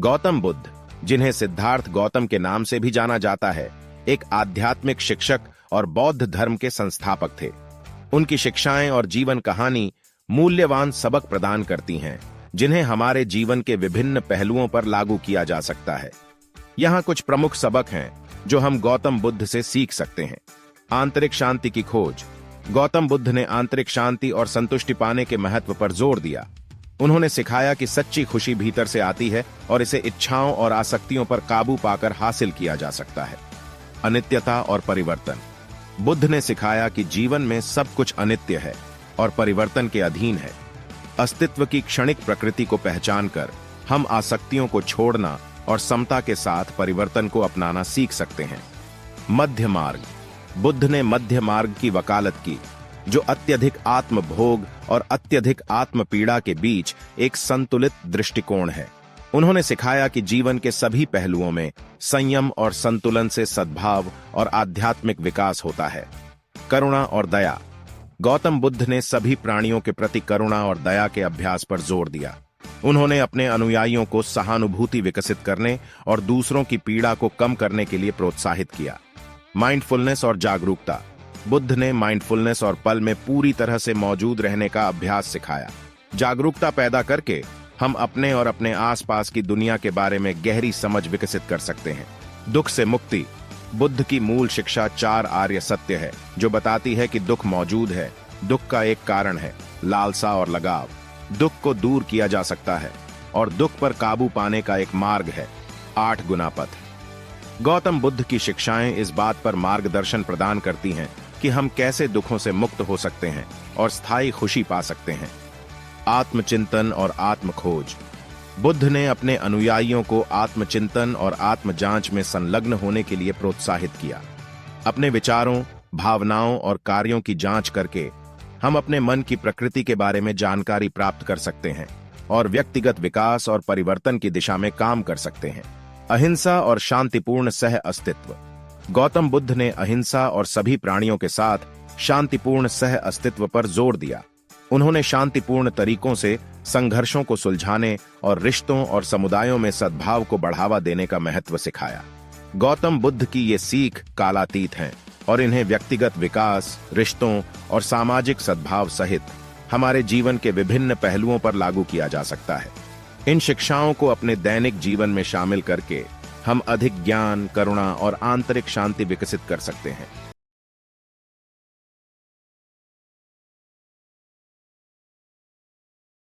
गौतम बुद्ध, जिन्हें सिद्धार्थ गौतम के नाम से भी जाना जाता है, एक आध्यात्मिक शिक्षक और बौद्ध धर्म के संस्थापक थे। उनकी शिक्षाएं और जीवन कहानी मूल्यवान सबक प्रदान करती हैं, जिन्हें हमारे जीवन के विभिन्न पहलुओं पर लागू किया जा सकता है। यहाँ कुछ प्रमुख सबक हैं जो हम गौतम बुद्ध से सीख सकते हैं। आंतरिक शांति की खोज। गौतम बुद्ध ने आंतरिक शांति और संतुष्टि पाने के महत्व पर जोर दिया। उन्होंने सिखाया कि सच्ची खुशी भीतर से आती है और इसे इच्छाओं और आसक्तियों पर काबू पाकर हासिल किया जा सकता है। अनित्यता और परिवर्तन। बुद्ध ने सिखाया कि जीवन में सब कुछ अनित्य है और परिवर्तन के अधीन है। अस्तित्व की क्षणिक प्रकृति को पहचानकर हम आसक्तियों को छोड़ना और समता के साथ परिवर्तन को अपनाना सीख सकते हैं। मध्य मार्ग। बुद्ध ने मध्य मार्ग की वकालत की, जो अत्यधिक आत्मभोग और अत्यधिक आत्मपीड़ा के बीच एक संतुलित दृष्टिकोण है। उन्होंने सिखाया कि जीवन के सभी पहलुओं में संयम और संतुलन से सद्भाव और आध्यात्मिक विकास होता है। करुणा और दया। गौतम बुद्ध ने सभी प्राणियों के प्रति करुणा और दया के अभ्यास पर जोर दिया। उन्होंने अपने अनुयायियों को सहानुभूति विकसित करने और दूसरों की पीड़ा को कम करने के लिए प्रोत्साहित किया। माइंडफुलनेस और जागरूकता। बुद्ध ने माइंडफुलनेस और पल में पूरी तरह से मौजूद रहने का अभ्यास सिखाया। जागरूकता पैदा करके हम अपने और अपने आसपास की दुनिया के बारे में गहरी समझ विकसित कर सकते हैं। दुख से मुक्ति। बुद्ध की मूल शिक्षा 4 आर्य सत्य है, जो बताती है कि दुख मौजूद है। दुख का एक कारण है लालसा और लगाव। दुख को दूर किया जा सकता है और दुख पर काबू पाने का एक मार्ग है 8 गुना पथ। गौतम बुद्ध की शिक्षाएं इस बात पर मार्गदर्शन प्रदान करती हैं कि हम कैसे दुखों से मुक्त हो सकते हैं और स्थायी खुशी पा सकते हैं। आत्मचिंतन और आत्मखोज। बुद्ध ने अपने अनुयायियों को आत्मचिंतन और आत्मजांच में संलग्न होने के लिए प्रोत्साहित किया। अपने विचारों, भावनाओं और कार्यों की जांच करके हम अपने मन की प्रकृति के बारे में जानकारी प्राप्त कर सकते हैं और व्यक्तिगत विकास और परिवर्तन की दिशा में काम कर सकते हैं। अहिंसा और शांतिपूर्ण सह अस्तित्व। गौतम बुद्ध ने अहिंसा और सभी प्राणियों के साथ शांतिपूर्ण सह अस्तित्व पर जोर दिया। उन्होंने शांतिपूर्ण तरीकों से संघर्षों को सुलझाने और रिश्तों और समुदायों में सद्भाव को बढ़ावा देने का महत्व सिखाया। गौतम बुद्ध की ये सीख कालातीत हैं और इन्हें व्यक्तिगत विकास, रिश्तों और सामाजिक सद्भाव सहित हमारे जीवन के विभिन्न पहलुओं पर लागू किया जा सकता है। इन शिक्षाओं को अपने दैनिक जीवन में शामिल करके हम अधिक ज्ञान, करुणा और आंतरिक शांति विकसित कर सकते हैं।